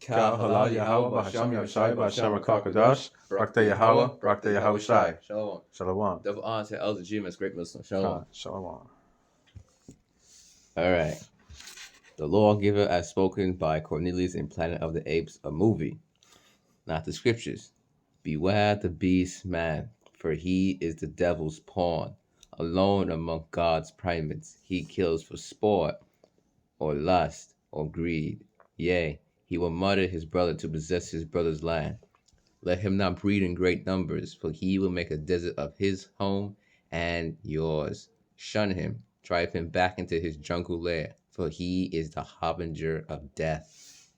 Kal Halal Yahweh Bahasham Yahushai Bahasham Rakakadash Brakta Yahweh Brakta Yahushai. Shalom. Shalom. Double honor to Elder Jim as great Muslim. Shalom. Shalom. All right. The lawgiver as spoken by Cornelius in Planet of the Apes, a movie, not the scriptures. Beware the beast man, for he is the devil's pawn, alone among God's primates. He kills for sport, or lust, or greed. Yea, he will murder his brother to possess his brother's land. Let him not breed in great numbers, for he will make a desert of his home and yours. Shun him, drive him back into his jungle lair, for he is the harbinger of death.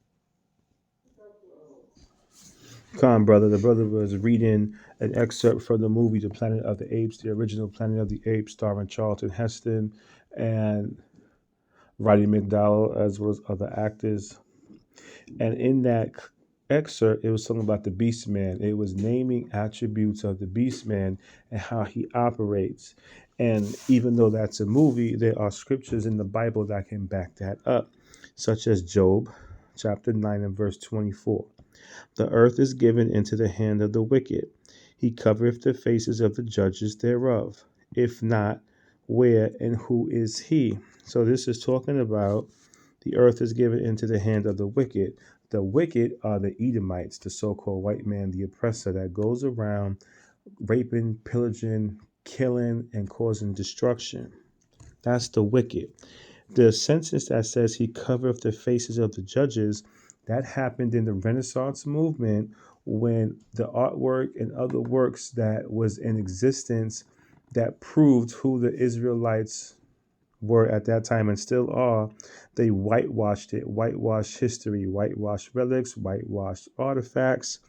Come, brother. The brother was reading an excerpt from the movie The Planet of the Apes, the original Planet of the Apes, starring Charlton Heston and Roddy McDowell, as well as other actors. And in that excerpt, it was talking about the Beast Man. It was naming attributes of the Beast Man and how he operates. And even though that's a movie, there are scriptures in the Bible that can back that up, such as Job chapter 9 and verse 24. The earth is given into the hand of the wicked. He covereth the faces of the judges thereof. If not, where and who is he? So this is talking about the earth is given into the hand of the wicked. The wicked are the Edomites, the so-called white man, the oppressor that goes around raping, pillaging, killing, and causing destruction. That's the wicked. The sentence that says he covereth the faces of the judges, that happened in the Renaissance movement when the artwork and other works that was in existence that proved who the Israelites were at that time and still are, they whitewashed it, whitewashed history, whitewashed relics, whitewashed artifacts.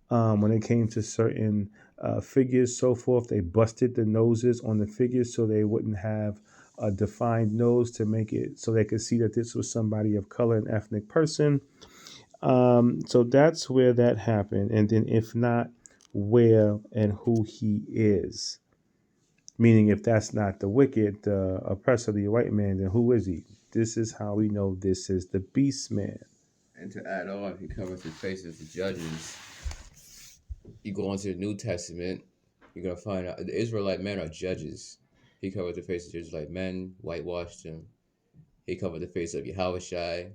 When it came to certain figures, so forth, they busted the noses on the figures so they wouldn't have a defined nose to make it so they could see that this was somebody of color and ethnic person. So that's where that happened. And then if not, where and who he is. Meaning if that's not the wicked, the oppressor, the white man, then who is he? This is how we know this is the beast man. And to add on, he covers the faces of the judges. You go into the New Testament, you're going to find out the Israelite men are judges. He covered the faces of Israelite men, whitewashed them. He covered the face of Yahushai.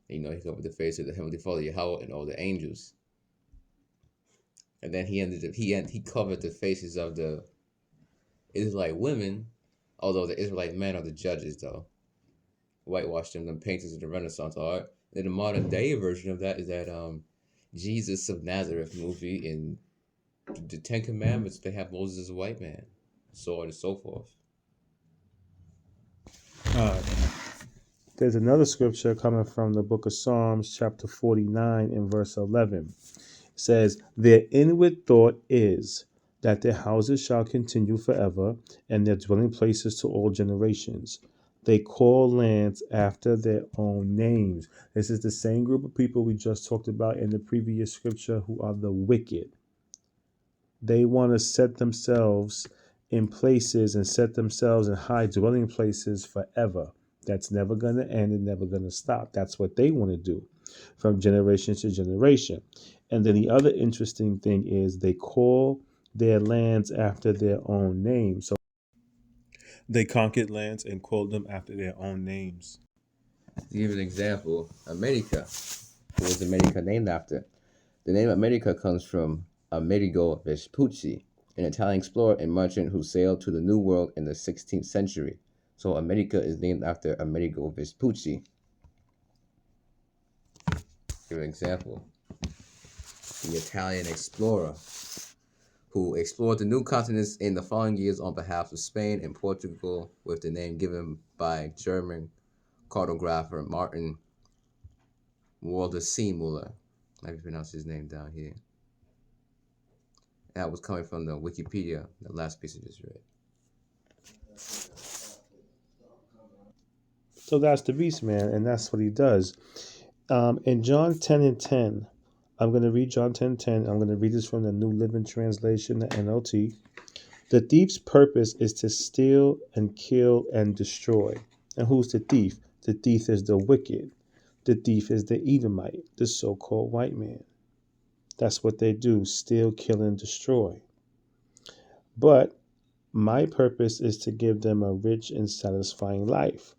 He covered the face of the Heavenly Father, Yahweh, and all the angels. And then he covered the faces of the Israelite women, although the Israelite men are the judges, though. Whitewashed them painters of the Renaissance art. Then the modern day version of that is that Jesus of Nazareth movie in the Ten Commandments. They have Moses as a white man, so on and so forth. There's another scripture coming from the book of Psalms, chapter 49 and verse 11. It says, their inward thought is that their houses shall continue forever, and their dwelling places to all generations. They call lands after their own names. This is the same group of people we just talked about in the previous scripture who are the wicked. They want to set themselves in places and set themselves in high dwelling places forever. That's never going to end and never going to stop. That's what they want to do from generation to generation. And then the other interesting thing is they call their lands after their own names. So they conquered lands and called them after their own names. To give an example, America. Who was America named after? The name America comes from Amerigo Vespucci, an Italian explorer and merchant who sailed to the New World in the 16th century. So America is named after Amerigo Vespucci. Give an example. The Italian explorer who explored the new continents in the following years on behalf of Spain and Portugal with the name given by German cartographer Martin Waldeseemüller. Let me pronounce his name down here. That was coming from the Wikipedia, the last piece I just read. So that's the beast man, and that's what he does. In John 10 and 10, I'm going to read John 10:10. I'm going to read this from the New Living Translation, the NLT. The thief's purpose is to steal and kill and destroy. And who's the thief? The thief is the wicked. The thief is the Edomite, the so-called white man. That's what they do, steal, kill, and destroy. But my purpose is to give them a rich and satisfying life.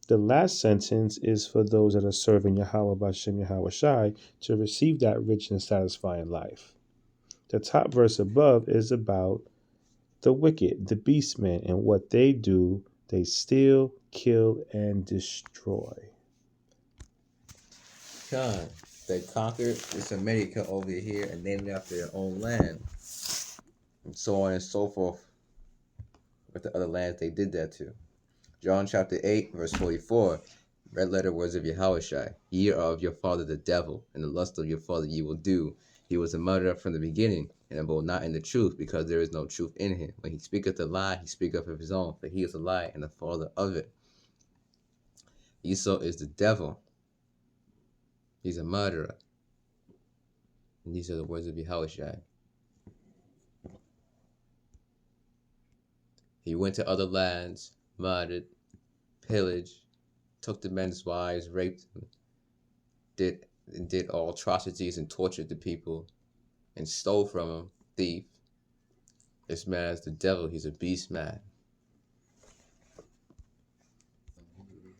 The last sentence is for those that are serving Yahweh Bashem Yahweh Shai to receive that rich and satisfying life. The top verse above is about the wicked, the beastmen, and what they do. They steal, kill, and destroy. God, they conquered this America over here and named it after their own land, and so on and so forth with the other lands they did that to. John chapter 8, verse 44. Red letter words of Yahushai. Ye are of your father the devil, and the lust of your father ye will do. He was a murderer from the beginning, and abode not in the truth, because there is no truth in him. When he speaketh a lie, he speaketh of his own, for he is a lie and the father of it. Esau is the devil. He's a murderer. And these are the words of Yahushai. He went to other lands, murdered, pillaged, took the men's wives, raped them, did all atrocities and tortured the people, and stole from them. Thief. This man is the devil. He's a beast man.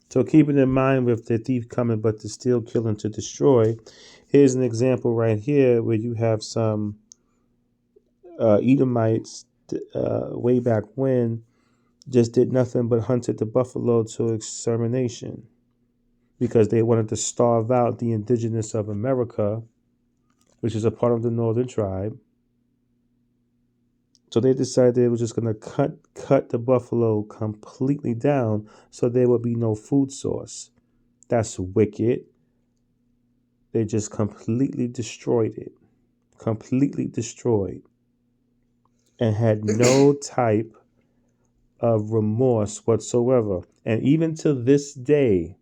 So keeping in mind with the thief coming but to steal, kill, and to destroy, here's an example right here where you have some Edomites way back when just did nothing but hunted the buffalo to extermination because they wanted to starve out the indigenous of America, which is a part of the northern tribe. So they decided they were just going to cut the buffalo completely down so there would be no food source. That's wicked. They just completely destroyed it. Completely destroyed. And had no type of remorse whatsoever. And even to this day,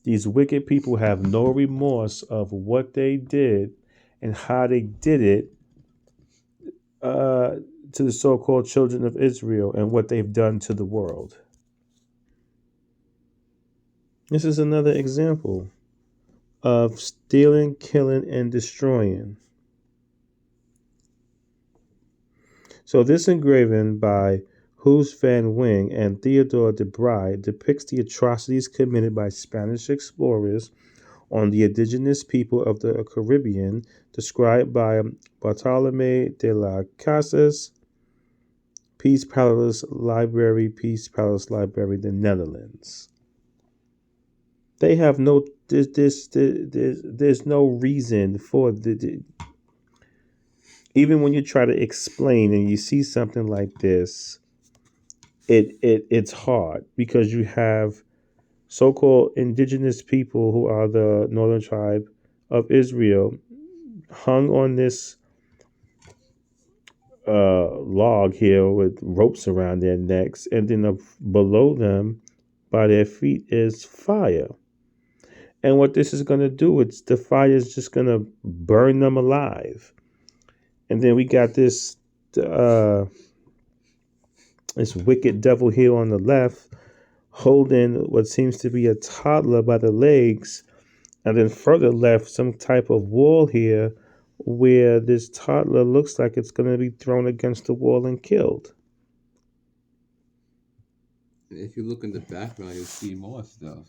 these wicked people have no remorse of what they did and how they did it to the so-called children of Israel and what they've done to the world. This is another example of stealing, killing, and destroying. So this engraving by Huys van Wing and Theodore de Bry depicts the atrocities committed by Spanish explorers on the indigenous people of the Caribbean, described by Bartolomé de las Casas, Peace Palace Library, the Netherlands. They have no, there's no reason for even when you try to explain and you see something like this, it's hard because you have so-called indigenous people who are the northern tribe of Israel hung on this log here with ropes around their necks, and then below them by their feet is fire. And what this is going to do, it's the fire is just going to burn them alive. And then we got this this wicked devil here on the left holding what seems to be a toddler by the legs, and then further left some type of wall here where this toddler looks like it's going to be thrown against the wall and killed. If you look in the background, you'll see more stuff.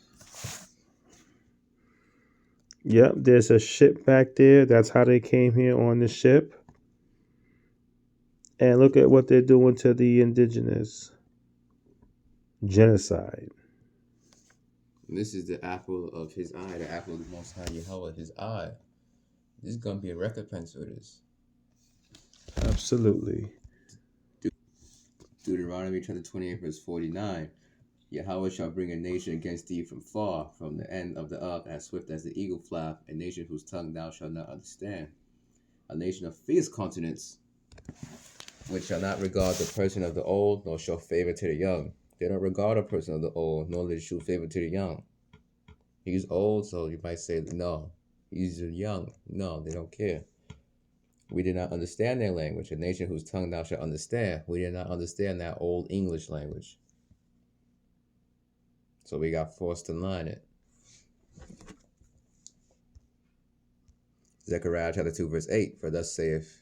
Yep, there's a ship back there. That's how they came here on the ship. And look at what they're doing to the indigenous. Genocide. This is the apple of his eye, the apple of the Most High Yahweh, his eye. This is going to be a recompense for this. Absolutely. Deuteronomy chapter 28, verse 49. Yahweh shall bring a nation against thee from far, from the end of the earth, as swift as the eagle flap, a nation whose tongue thou shalt not understand. A nation of fierce countenance, which shall not regard the person of the old, nor show favor to the young. They don't regard a person of the old, nor they show favor to the young. He's old, so you might say, no, he's young. No, they don't care. We did not understand their language. A nation whose tongue thou shalt understand. We did not understand that old English language. So we got forced to learn it. Zechariah chapter 2, verse 8. For thus saith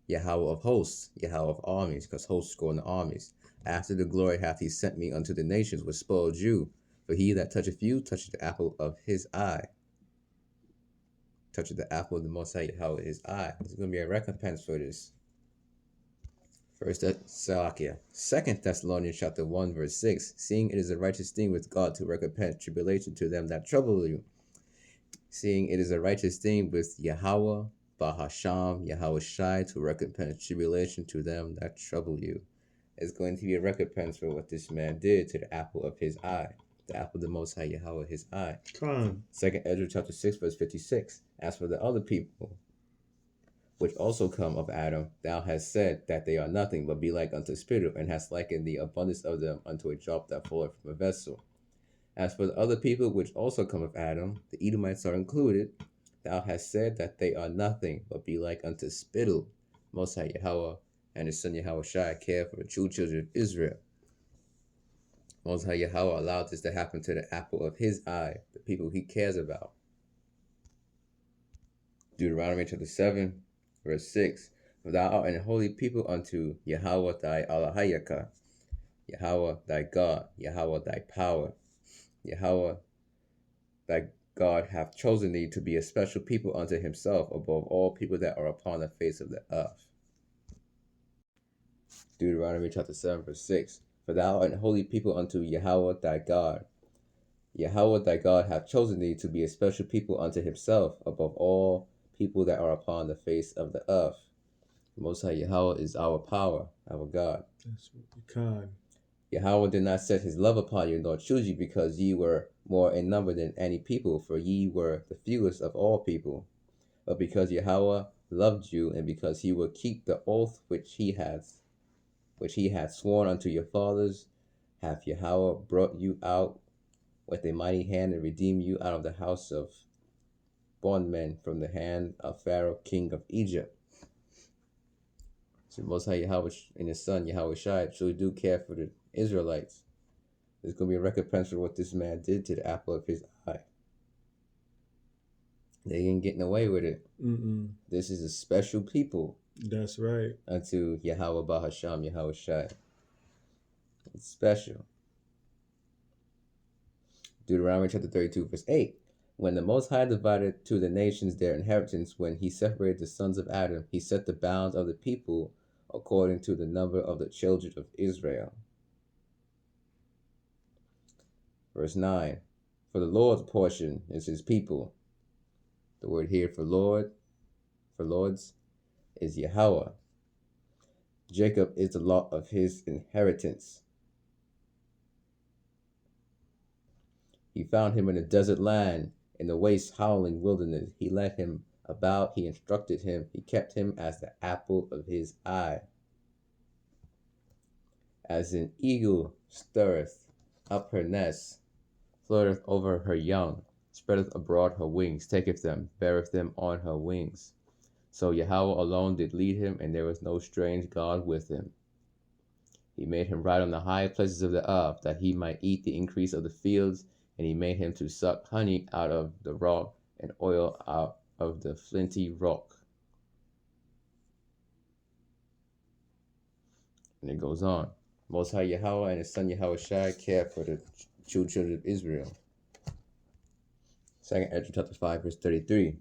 Yahweh of hosts, Yahweh of armies, because hosts go in the armies. After the glory hath he sent me unto the nations, which spoiled you. For he that toucheth you toucheth the apple of his eye. Toucheth the apple of the Most High Yahweh his eye. There's going to be a recompense for this. Second Thessalonians chapter 1, verse 6. Seeing it is a righteous thing with God to recompense tribulation to them that trouble you. Seeing it is a righteous thing with Yahweh, Bahasham, Yahweh Shai, to recompense tribulation to them that trouble you. It's going to be a recompense for what this man did to the apple of his eye. The apple of the Most High Yahweh his eye. Second Ezra chapter 6, verse 56. As for the other people, which also come of Adam, thou hast said that they are nothing, but be like unto spittle, and hast likened the abundance of them unto a drop that falleth from a vessel. As for the other people which also come of Adam, the Edomites are included, thou hast said that they are nothing, but be like unto spittle. Most High Yahweh and his son Yahweh Shai care for the true children of Israel. Most High Yahweh allowed this to happen to the apple of his eye, the people he cares about. Deuteronomy chapter 7, verse 6. For thou art an holy people unto Yahweh thy Alahayaka, Yahweh thy God, Yahweh thy power. Yahweh thy God hath chosen thee to be a special people unto himself above all people that are upon the face of the earth. Deuteronomy chapter 7, verse 6. For thou art an holy people unto Yahweh thy God. Yahweh thy God hath chosen thee to be a special people unto himself above all people that are upon the face of the earth. The Most High Yahweh is our power, our God. That's what we can. Yahweh did not set his love upon you, nor choose you, because ye were more in number than any people, for ye were the fewest of all people. But because Yahweh loved you, and because he will keep the oath which he hath sworn unto your fathers, hath Yahweh brought you out with a mighty hand, and redeemed you out of the house of bondmen, from the hand of Pharaoh, king of Egypt. So Most High Yahweh and his son Yahweh Shai truly do care for the Israelites. There's going to be a recompense for what this man did to the apple of his eye. They ain't getting away with it. This is a special people. That's right. Unto Yahweh Bahasham, Yahweh Shai. It's special. Deuteronomy chapter 32, verse 8. When the Most High divided to the nations their inheritance, when he separated the sons of Adam, he set the bounds of the people according to the number of the children of Israel. Verse 9. For the Lord's portion is his people. The word here for lords, is Yahweh. Jacob is the lot of his inheritance. He found him in a desert land, in the waste howling wilderness. He led him about, he instructed him, he kept him as the apple of his eye. As an eagle stirreth up her nest, flirteth over her young, spreadeth abroad her wings, taketh them, beareth them on her wings. So Yahweh alone did lead him, and there was no strange God with him. He made him ride on the high places of the earth, that he might eat the increase of the fields, and he made him to suck honey out of the rock, and oil out of the flinty rock. And it goes on. Most High Yahweh and his son Yahweh Shai care for the true children of Israel. 2 Ezra chapter 5, verse 33.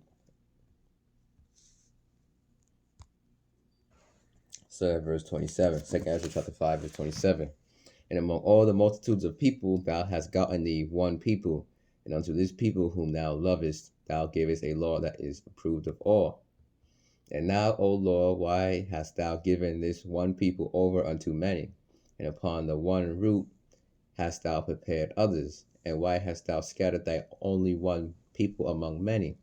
So verse 27. 2 Ezra chapter 5, verse 27. And among all the multitudes of people thou hast gotten thee one people, and unto this people whom thou lovest thou givest a law that is approved of all. And now, O Lord, why hast thou given this one people over unto many? And upon the one root hast thou prepared others? And why hast thou scattered thy only one people among many?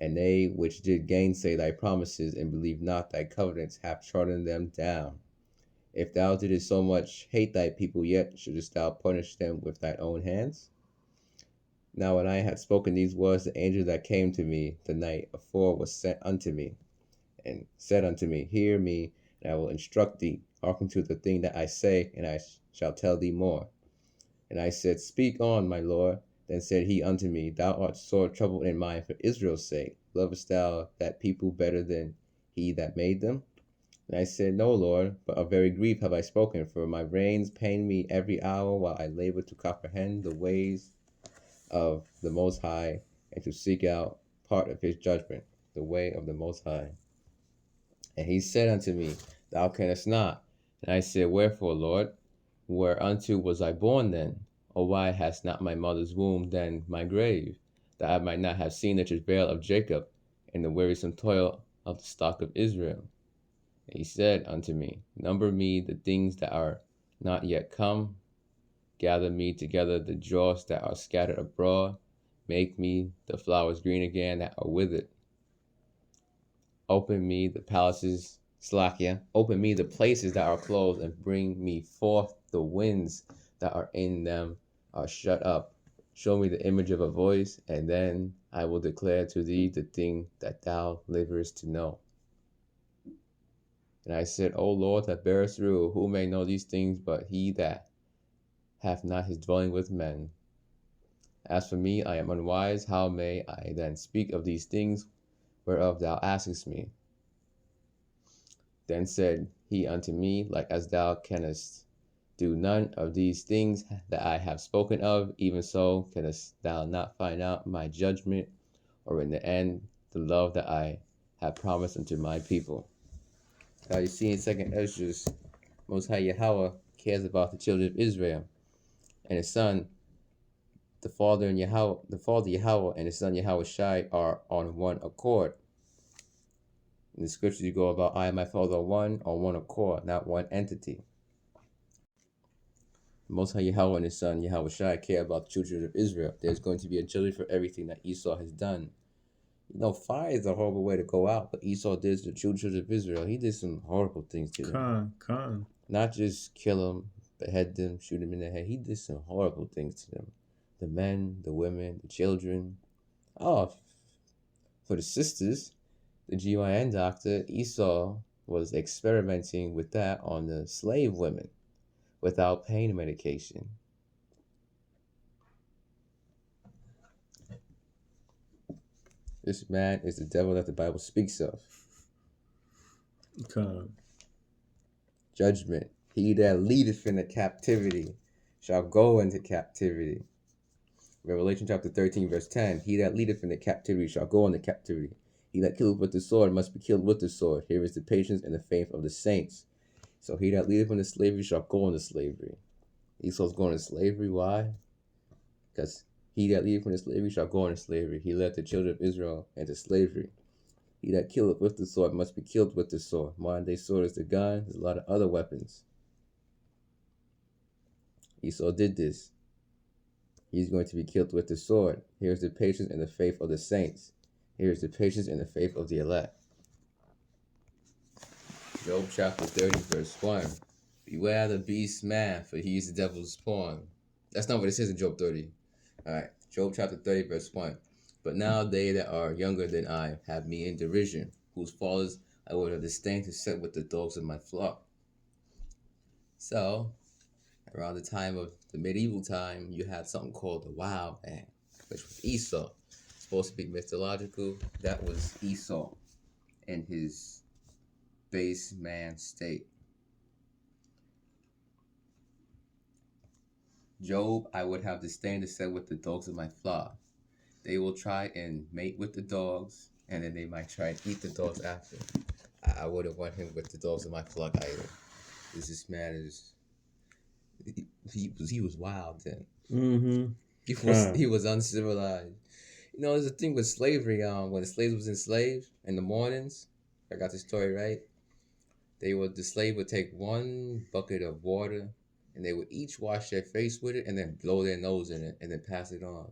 And they which did gainsay thy promises, and believe not thy covenants, have trodden them down. If thou didst so much hate thy people, yet shouldest thou punish them with thine own hands? Now when I had spoken these words, the angel that came to me the night afore was sent unto me, and said unto me, Hear me, and I will instruct thee. Hearken to the thing that I say, and I shall tell thee more. And I said, Speak on, my Lord. Then said he unto me, Thou art sore troubled in mind for Israel's sake. Lovest thou that people better than he that made them? And I said, No, Lord, but of very grief have I spoken, for my reins pain me every hour while I labor to comprehend the ways of the Most High and to seek out part of his judgment, the way of the Most High. And he said unto me, Thou canst not. And I said, Wherefore, Lord? Whereunto was I born then? Or why has not my mother's womb then my grave, that I might not have seen the travail of Jacob, and the wearisome toil of the stock of Israel? And he said unto me, Number me the things that are not yet come, gather me together the dross that are scattered abroad, make me the flowers green again that are withered. Open me the palaces, Slakia, open me the places that are closed, and bring me forth the winds that are in them are shut up. Show me the image of a voice, and then I will declare to thee the thing that thou laborest to know. And I said, O Lord, that bearest rule, who may know these things but he that hath not his dwelling with men? As for me, I am unwise. How may I then speak of these things whereof thou askest me? Then said he unto me, Like as thou canst do none of these things that I have spoken of, even so canst thou not find out my judgment, or in the end the love that I have promised unto my people. Now you see in 2nd Esdras, Most High Yahweh cares about the children of Israel, and his son, the Father Yahweh and his son Yahweh Shai are on one accord. In the scriptures you go about, I and my Father are one, on one accord, not one entity. Most High Yahweh and his son Yahweh Shai care about the children of Israel. There's going to be a judgment for everything that Esau has done. You know, fire is a horrible way to go out, but Esau did to the children of Israel. He did some horrible things to them. Not just kill them, behead them, shoot them in the head. He did some horrible things to them. The men, the women, the children. Oh, for the sisters, the GYN doctor, Esau was experimenting with that on the slave women without pain medication. This man is the devil that the Bible speaks of. Judgment. He that leadeth in the captivity shall go into captivity. Revelation chapter 13, verse 10. He that leadeth in the captivity shall go into captivity. He that killeth with the sword must be killed with the sword. Here is the patience and the faith of the saints. So he that leadeth into slavery shall go into slavery. Esau's going into slavery. Why? Because he that leadeth into slavery shall go into slavery. He led the children of Israel into slavery. He that killeth with the sword must be killed with the sword. Modern day sword is the gun. There's a lot of other weapons. Esau did this. He's going to be killed with the sword. Here's the patience and the faith of the saints. Here's the patience and the faith of the elect. Job chapter 30, verse 1. Beware the beast man, for he is the devil's pawn. That's not what it says in Job 30. Alright, Job chapter 30, verse 1. But now they that are younger than I have me in derision, whose fathers I would have disdained to set with the dogs of my flock. So, around the time of the medieval time, you had something called the wild man, which was Esau. Supposed to be mythological. That was Esau in his base man state. Job, I would have disdained to set with the dogs of my flock. They will try and mate with the dogs, and then they might try and eat the dogs after. I wouldn't want him with the dogs of my flock either. This man is... He was wild then. He was uncivilized. You know, there's a thing with slavery. When the slaves was enslaved in the mornings, I got the story right. The slave would take one bucket of water, and they would each wash their face with it, and then blow their nose in it, and then pass it on.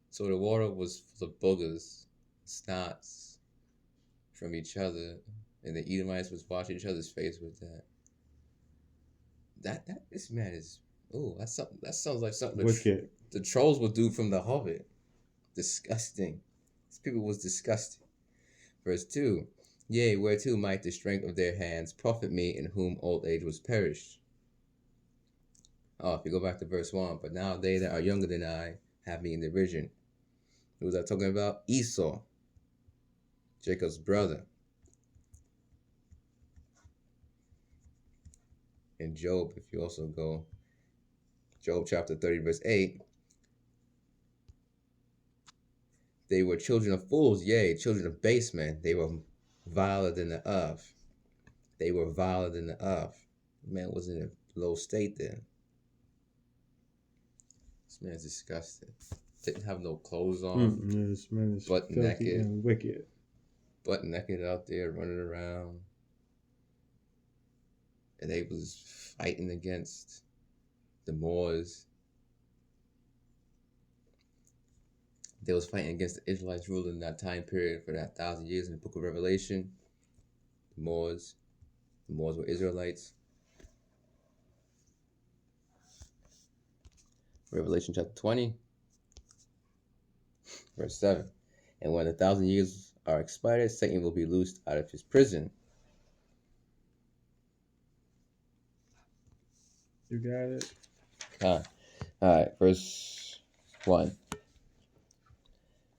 So the water was full of boogers, snots from each other, and the Edomites was washing each other's face with that. This man is that sounds like something the trolls would do from The Hobbit. Disgusting. These people was disgusting. Verse 2. Yea, whereto might the strength of their hands profit me, in whom old age was perished. If you go back to verse 1, but now they that are younger than I have me in derision. Who was I talking about? Esau, Jacob's brother. In Job, if you also go, Job chapter 30, verse 8, they were children of fools, yea, children of base men. They were viler than the earth. They were viler than the earth. Man was in a low state then. This man's disgusting. Didn't have no clothes on. This man is Butt filthy naked. and wicked. Butt naked out there running around. And they was fighting against the Moors. They was fighting against the Israelites ruling that time period for that 1,000 years in the book of Revelation. The Moors were Israelites. Revelation chapter 20, verse 7. And when the 1,000 years are expired, Satan will be loosed out of his prison. You got it? All right, verse 1.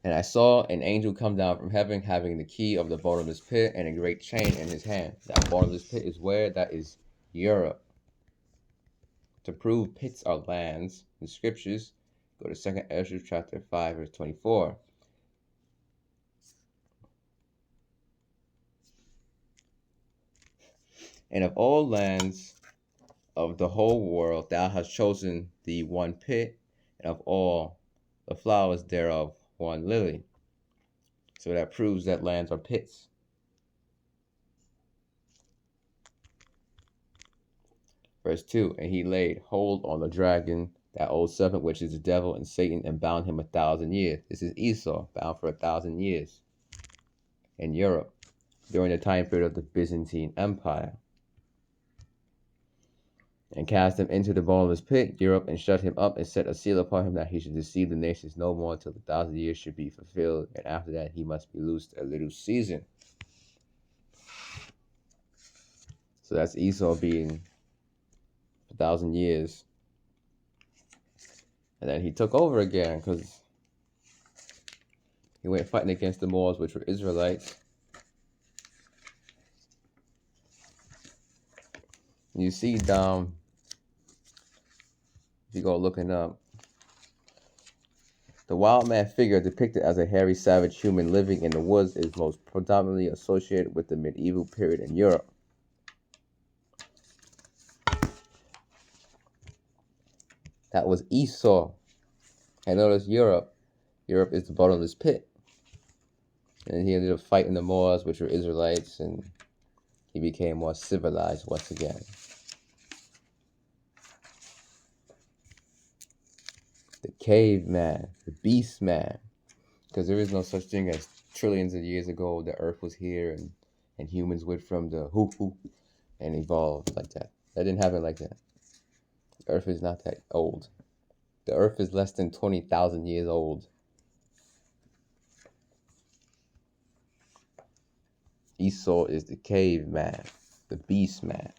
And I saw an angel come down from heaven, having the key of the bottomless pit and a great chain in his hand. That bottomless pit is where? That is Europe. To prove pits are lands in scriptures, go to 2 Ezra chapter 5, verse 24. And of all lands of the whole world, thou hast chosen thee one pit, and of all the flowers thereof one lily. So that proves that lands are pits. Verse 2, and he laid hold on the dragon, that old serpent, which is the devil and Satan, and bound him 1,000 years. This is Esau, bound for 1,000 years in Europe during the time period of the Byzantine Empire. And cast him into the bottomless pit, Europe, and shut him up, and set a seal upon him, that he should deceive the nations no more till the 1,000 years should be fulfilled, and after that he must be loosed a little season. So that's Esau being 1,000 years. And then he took over again, because he went fighting against the Moors, which were Israelites. You see down, if you go looking up, the wild man figure depicted as a hairy, savage human living in the woods is most predominantly associated with the medieval period in Europe. That was Esau. And notice Europe. Europe is the bottomless pit. And he ended up fighting the Moors, which were Israelites, and he became more civilized once again. The caveman, the beast man. Because there is no such thing as trillions of years ago, the earth was here and humans went from the hoo-hoo and evolved like that. That didn't happen like that. The earth is not that old. The earth is less than 20,000 years old. Esau is the caveman, the beast man.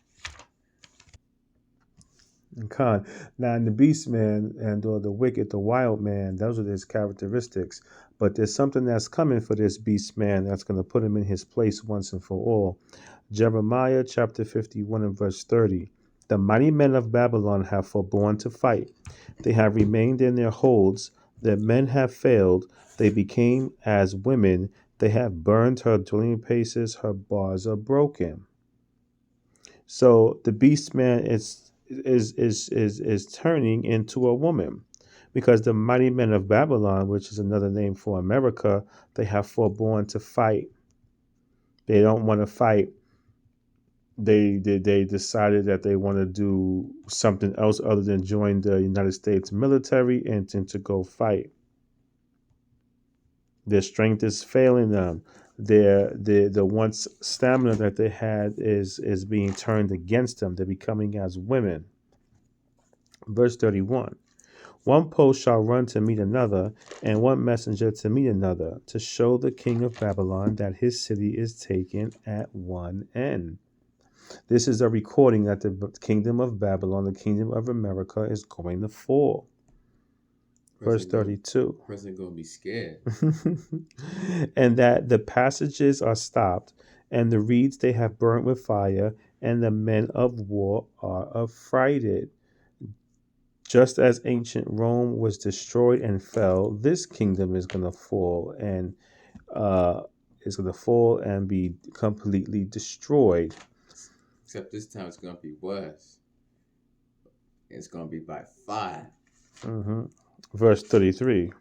And Khan. Now, in the beast man and or the wicked, the wild man, those are his characteristics. But there's something that's coming for this beast man that's going to put him in his place once and for all. Jeremiah chapter 51 and verse 30. The mighty men of Babylon have forborne to fight. They have remained in their holds. Their men have failed. They became as women. They have burned her dwelling places. Her bars are broken. So the beast man is turning into a woman, because the mighty men of Babylon, which is another name for America, they have forborne to fight. They don't want to fight. They decided that they want to do something else other than join the United States military and to go fight. Their strength is failing them. The once stamina that they had is being turned against them. They're becoming as women. Verse 31. One post shall run to meet another, and one messenger to meet another, to show the king of Babylon that his city is taken at one end. This is a recording that the kingdom of Babylon, the kingdom of America, is going to fall. verse 32. Person gonna be scared. And that the passages are stopped, and the reeds they have burnt with fire, and the men of war are affrighted. Just as ancient Rome was destroyed and fell, this kingdom is going to fall and uh, be completely destroyed. Except this time it's gonna be worse. It's gonna be by fire. Verse 33.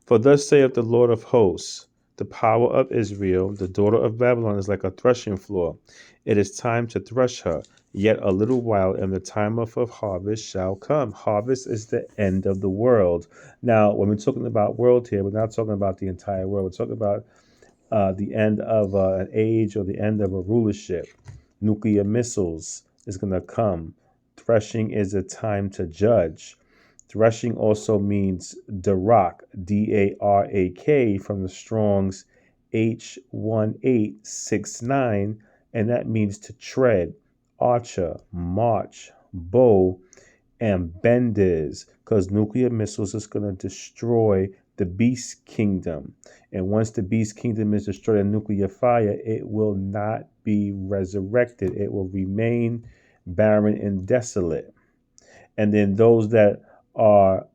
For thus saith the Lord of hosts, the power of Israel, the daughter of Babylon is like a threshing floor. It is time to thresh her. Yet a little while, and the time of her harvest shall come. Harvest is the end of the world. Now, when we're talking about world here, we're not talking about the entire world. We're talking about the end of an age or the end of a rulership. Nuclear missiles is going to come. Threshing is a time to judge. Threshing also means darak, D-A-R-A-K, from the Strong's H1869, and that means to tread, archer, march, bow, and benders, because nuclear missiles is going to destroy the beast kingdom. And once the beast kingdom is destroyed in nuclear fire, it will not be resurrected. It will remain barren and desolate. And then those that are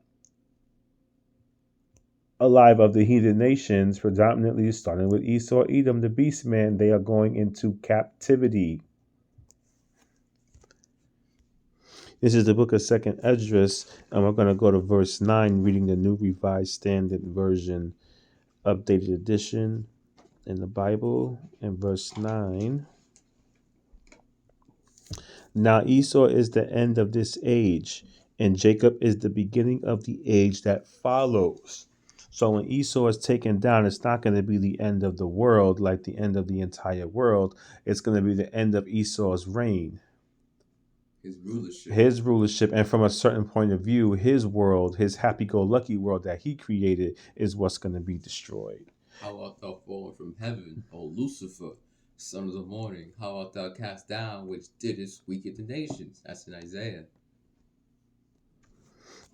alive of the heathen nations, predominantly starting with Esau, Edom, the beast man, they are going into captivity. This is the book of 2nd Esdras, and we're going to go to verse 9, reading the New Revised Standard Version, updated edition in the Bible. In verse 9, now Esau is the end of this age, and Jacob is the beginning of the age that follows. So when Esau is taken down, it's not going to be the end of the world, like the end of the entire world. It's going to be the end of Esau's reign. His rulership, and from a certain point of view, his world, his happy-go-lucky world that he created, is what's going to be destroyed. How art thou fallen from heaven, O Lucifer, son of the morning? How art thou cast down, which didst weaken the nations? That's in Isaiah.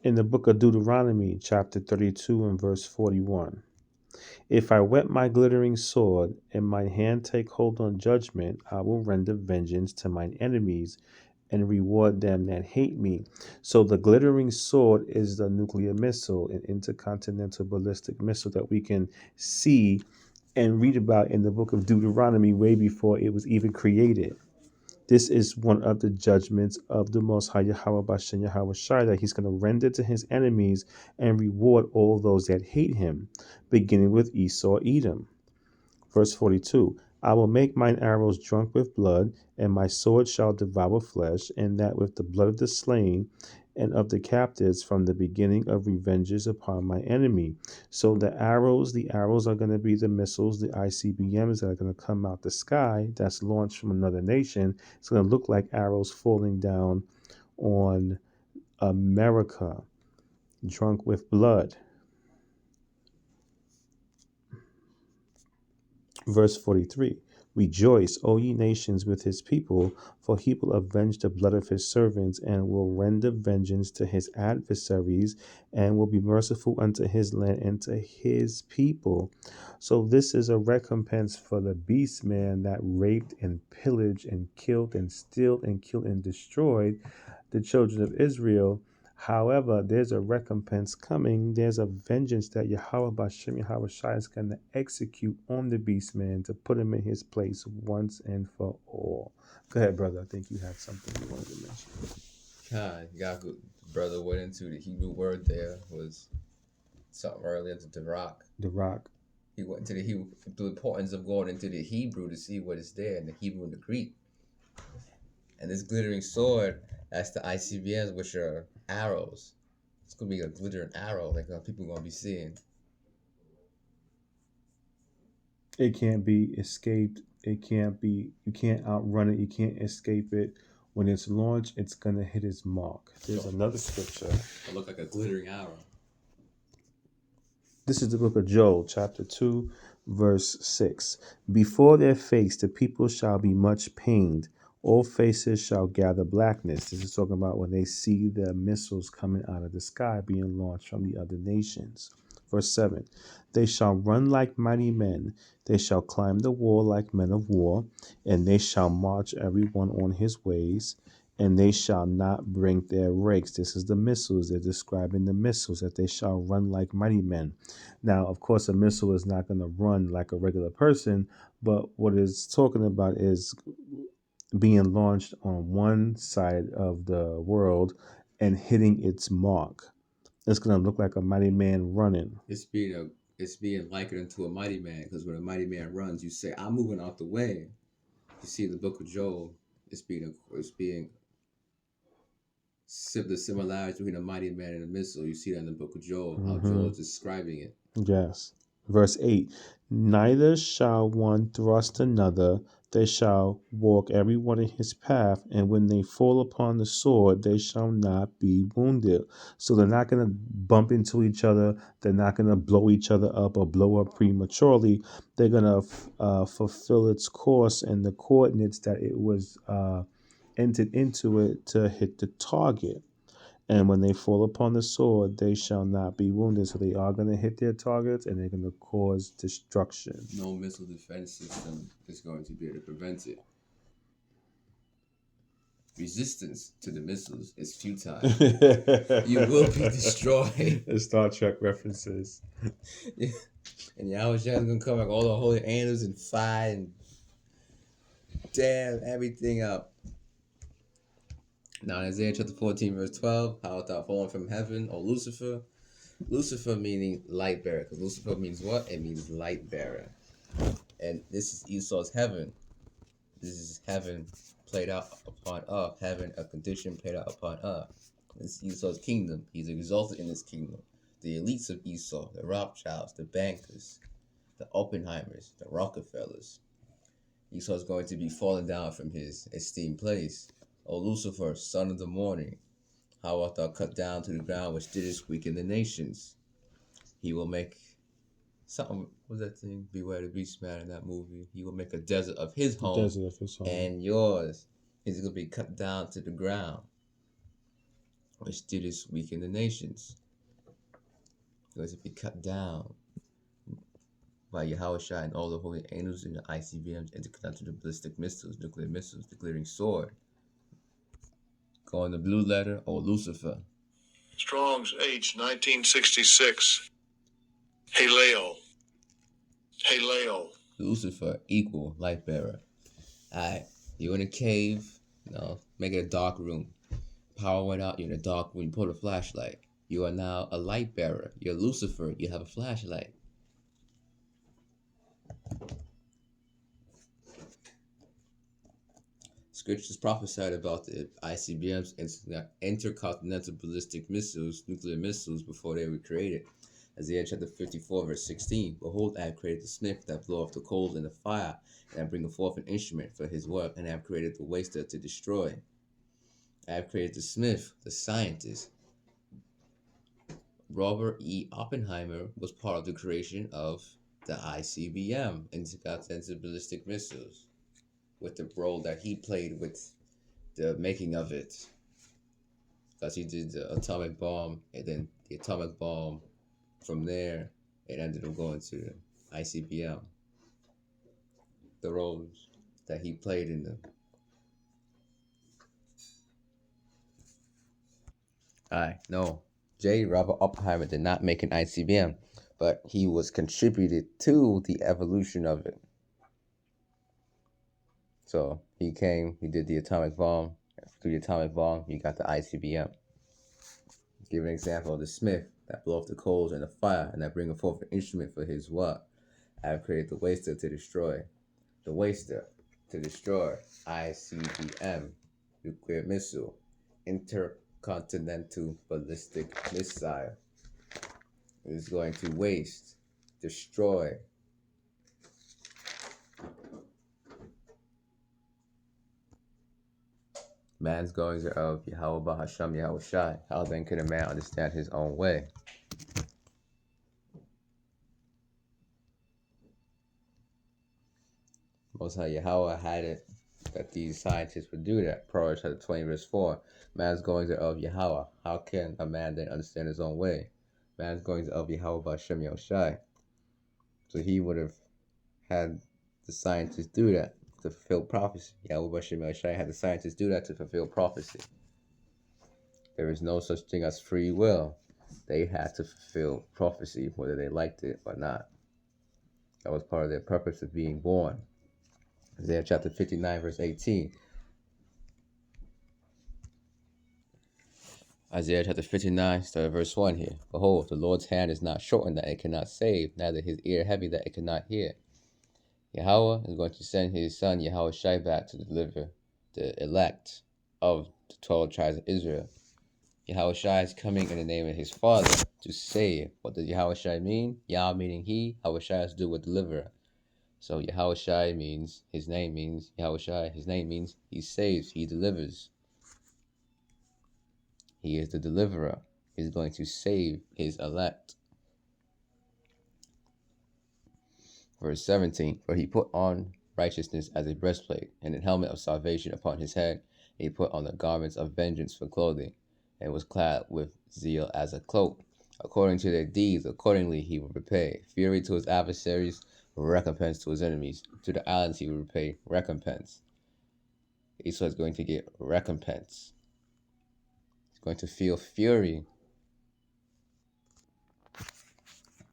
In the book of Deuteronomy, chapter 32 and verse 41. If I whet my glittering sword, and my hand take hold on judgment, I will render vengeance to mine enemies, and reward them that hate me. So the glittering sword is the nuclear missile, an intercontinental ballistic missile that we can see and read about in the book of Deuteronomy way before it was even created. This is one of the judgments of the Most High Yahweh Bashem Yahweh Shai, that he's going to render to his enemies and reward all those that hate him, beginning with Esau, Edom. Verse 42. I will make mine arrows drunk with blood, and my sword shall devour flesh, and that with the blood of the slain and of the captives from the beginning of revenges upon my enemy. So the arrows are going to be the missiles, the ICBMs that are going to come out the sky, that's launched from another nation. It's going to look like arrows falling down on America, drunk with blood. Verse 43. Rejoice, O ye nations, with his people, for he will avenge the blood of his servants, and will render vengeance to his adversaries, and will be merciful unto his land and to his people. So this is a recompense for the beast man that raped and pillaged and killed and stealed and killed and destroyed the children of Israel. However, there's a recompense coming. There's a vengeance that Yahweh Bashem Yahweh Shai is going to execute on the beast man to put him in his place once and for all. Go ahead, brother. I think you had something you wanted to mention. God, brother went into the Hebrew word there was something earlier to Darak. Darak. He went into the importance of going into the Hebrew to see what is there in the Hebrew and the Greek. And this glittering sword, that's the ICBMs, which are arrows. It's gonna be a glittering arrow, like people are gonna be seeing. It can't be escaped. You can't outrun it. You can't escape it. When it's launched, it's gonna hit its mark. There's another scripture. It looked like a glittering arrow. This is the book of Joel, chapter 2, verse 6. Before their face the people shall be much pained. All faces shall gather blackness. This is talking about when they see the missiles coming out of the sky being launched from the other nations. Verse 7. They shall run like mighty men. They shall climb the wall like men of war, and they shall march every one on his ways, and they shall not bring their rakes. This is the missiles. They're describing the missiles, that they shall run like mighty men. Now, of course, a missile is not going to run like a regular person, but what it's talking about is being launched on one side of the world and hitting its mark. It's going to look like a mighty man running. It's being likened to a mighty man, because when a mighty man runs, you say, "I'm moving out the way." You see in the book of Joel, the similarity between a mighty man and a missile. You see that in the book of Joel, how Joel is describing it. Yes. Verse 8. Neither shall one thrust another. They shall walk every one in his path, and when they fall upon the sword, they shall not be wounded. So they're not going to bump into each other. They're not going to blow each other up or blow up prematurely. They're going to fulfill its course and the coordinates that it was entered into it to hit the target. And when they fall upon the sword, they shall not be wounded. So they are going to hit their targets and they're going to cause destruction. No missile defense system is going to be able to prevent it. Resistance to the missiles is futile. You will be destroyed. The Star Trek references. And Yahweh is going to come like all the holy angels and fight and damn everything up. Now in Isaiah chapter 14 verse 12, how art thou fallen from heaven, O Lucifer? Lucifer meaning light bearer, because Lucifer means what? It means light bearer. And this is Esau's heaven. This is heaven played out upon earth. Heaven, a condition played out upon earth. This is Esau's kingdom. He's exalted in his kingdom. The elites of Esau, the Rothschilds, the bankers, the Oppenheimers, the Rockefellers. Esau is going to be falling down from his esteemed place. O Lucifer, son of the morning, how art thou cut down to the ground, which didst weaken the nations? He will make something, what's that thing? Beware the Beast Man in that movie. He will make a desert of his home, and yours is going to be cut down to the ground, which didst weaken the nations. It's going to be cut down by Yahweh Shai and all the holy angels in the ICBMs, intercontinental ballistic missiles, nuclear missiles, declaring sword. Go on the blue letter, or Lucifer. Strong's H 1966. Haleo. Haleo. Lucifer equal light bearer. Alright, you're in a cave, make it a dark room. Power went out, you're in a dark room, you put a flashlight. You are now a light bearer. You're Lucifer, you have a flashlight. Scriptures prophesied about the ICBMs, intercontinental ballistic missiles, nuclear missiles, before they were created. Isaiah chapter 54, verse 16. Behold, I have created the smith that blow off the coals in the fire, and I bring forth an instrument for his work, and I have created the waster to destroy. I have created the smith, the scientist. Robert E. Oppenheimer was part of the creation of the ICBM, intercontinental ballistic missiles, with the role that he played with the making of it. Because he did the atomic bomb, and then the atomic bomb, from there, it ended up going to the ICBM. The roles that he played in them. Alright, no. J. Robert Oppenheimer did not make an ICBM, but he was contributed to the evolution of it. So he did the atomic bomb. Through the atomic bomb, you got the ICBM. Give an example of the smith that blow off the coals in the fire, and that bring forth an instrument for his work. I have created the waster to destroy. The waster to destroy. ICBM, nuclear missile, intercontinental ballistic missile. It is going to waste, destroy. Man's goings are of Yahweh Bahasham Yahweh Shai. How then can a man understand his own way? Most High Yahweh had it that these scientists would do that. Proverbs chapter 20, verse 4. Man's goings are of Yahweh. How can a man then understand his own way? Man's goings are of Yahweh by Shem Yoshai. So he would have had the scientists do that to fulfill prophecy. Yahweh by Shem Yoshai had the scientists do that to fulfill prophecy. There is no such thing as free will. They had to fulfill prophecy, whether they liked it or not. That was part of their purpose of being born. Isaiah chapter 59, verse 18. Isaiah chapter 59, start at verse 1 here. Behold, the Lord's hand is not shortened that it cannot save, neither his ear heavy that it cannot hear. Yahweh is going to send his son Yahweh Shai back to deliver the elect of the 12 tribes of Israel. Yahweh Shai is coming in the name of his Father to save. What does Yahweh Shai mean? Yah meaning he, Yahweh Shai has to do with deliverer. So Yahweh Shai means, his name means, Yahweh Shai, his name means he saves, he delivers. He is the deliverer. He's going to save his elect. Verse 17, for he put on righteousness as a breastplate, and an helmet of salvation upon his head, and he put on the garments of vengeance for clothing, and was clad with zeal as a cloak. According to their deeds, accordingly he will repay. Fury to his adversaries, recompense to his enemies. To the islands he will repay recompense. Esau is going to get recompense. He's going to feel fury.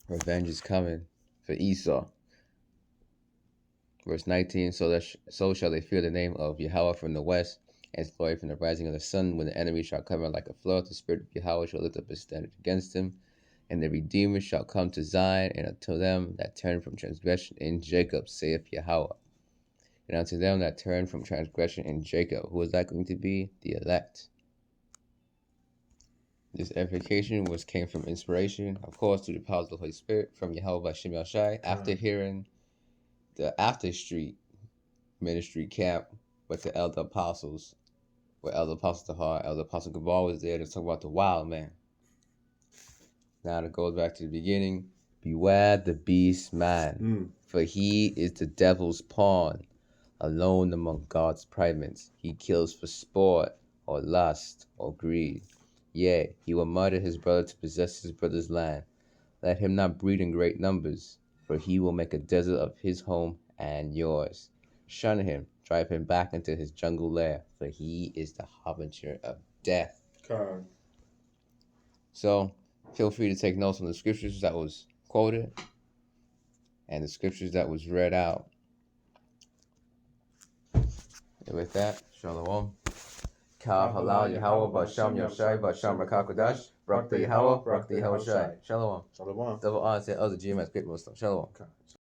Revenge is coming for Esau. Verse 19, so shall they fear the name of Yahweh from the west, and his glory from the rising of the sun. When the enemy shall come in like a flood, the spirit of Yahweh shall lift up his standard against him. And the Redeemer shall come to Zion, and unto them that turn from transgression in Jacob, saith Yahweh. And unto them that turn from transgression in Jacob. Who is that going to be? The elect. This edification came from inspiration, of course, through the power of the Holy Spirit, from Yahweh by Shem Yoshai, after hearing the After Street ministry camp with the elder apostles, where Elder Apostle Tahar, Elder Apostle Gabar was there to talk about the wild man. Now it goes back to the beginning. Beware the beast man, for he is the devil's pawn, alone among God's primates. He kills for sport, or lust, or greed. Yea, he will murder his brother to possess his brother's land. Let him not breed in great numbers, for he will make a desert of his home and yours. Shun him, drive him back into his jungle lair, for he is the harbinger of death. God. So, feel free to take notes on the scriptures that was quoted and the scriptures that was read out. And with that, Shalom. Ka halal Yahweh Basham Yoshai Basham Rakakodash. Barak the Yahweh, Barak the Yahweh Shai. Shalom. Shalom. Double honor to other GMS Great Muslim. Shalom.